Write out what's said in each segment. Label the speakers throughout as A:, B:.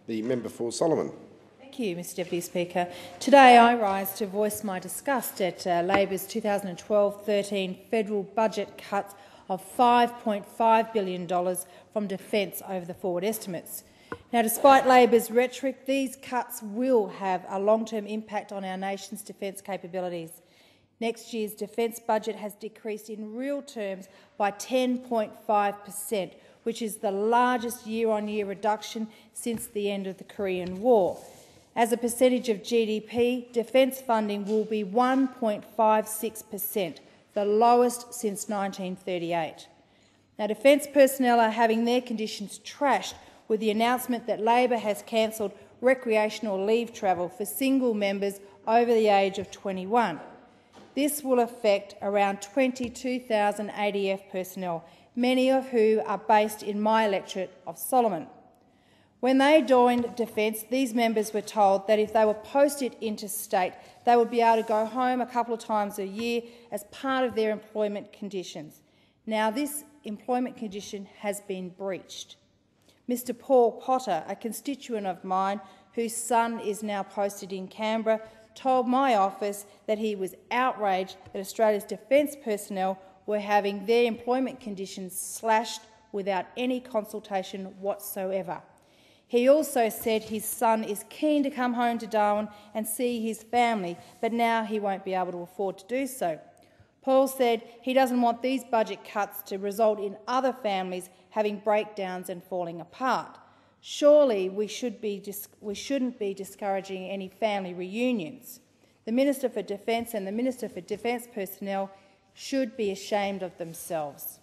A: The member for Solomon.
B: Thank you, Mr Deputy Speaker. Today I rise to voice my disgust at Labor's 2012-13 federal budget cuts of $5.5 billion from defence over the forward estimates. Now, despite Labor's rhetoric, these cuts will have a long-term impact on our nation's defence capabilities. Next year's defence budget has decreased in real terms by 10.5%, which is the largest year-on-year reduction since the end of the Korean War. As a percentage of GDP, defence funding will be 1.56%, the lowest since 1938. Now, defence personnel are having their conditions trashed with the announcement that Labor has cancelled recreational leave travel for single members over the age of 21. This will affect around 22,000 ADF personnel, many of who are based in my electorate of Solomon. When they joined Defence, these members were told that if they were posted interstate, they would be able to go home a couple of times a year as part of their employment conditions. Now, this employment condition has been breached. Mr Paul Potter, a constituent of mine whose son is now posted in Canberra, told my office that he was outraged that Australia's defence personnel were having their employment conditions slashed without any consultation whatsoever. He also said his son is keen to come home to Darwin and see his family, but now he won't be able to afford to do so. Paul said he doesn't want these budget cuts to result in other families having breakdowns and falling apart. Surely we shouldn't be discouraging any family reunions. The Minister for Defence and the Minister for Defence Personnel should be ashamed of themselves.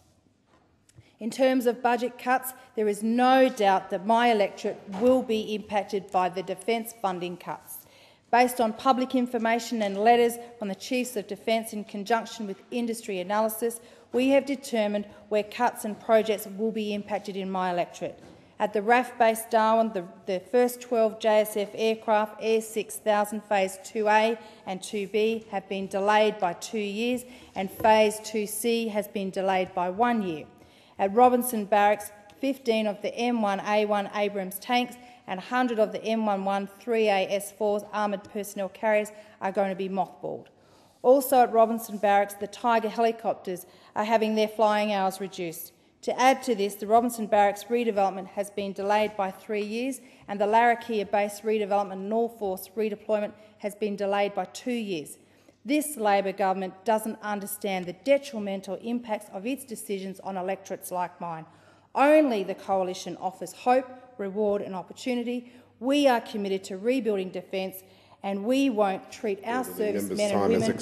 B: In terms of budget cuts, there is no doubt that my electorate will be impacted by the defence funding cuts. Based on public information and letters from the Chiefs of Defence in conjunction with industry analysis, we have determined where cuts and projects will be impacted in my electorate. At the RAF base Darwin, the first 12 JSF aircraft, Air 6000 Phase 2A and 2B, have been delayed by 2 years, and Phase 2C has been delayed by 1 year. At Robinson Barracks, 15 of the M1A1 Abrams tanks and 100 of the M11 3A S4s armoured personnel carriers are going to be mothballed. Also at Robinson Barracks, the Tiger helicopters are having their flying hours reduced. To add to this, the Robinson Barracks redevelopment has been delayed by 3 years, and the Larrakia base redevelopment and all force redeployment has been delayed by 2 years. This Labor government doesn't understand the detrimental impacts of its decisions on electorates like mine. Only the Coalition offers hope, reward and opportunity. We are committed to rebuilding defence, and we won't treat our servicemen and women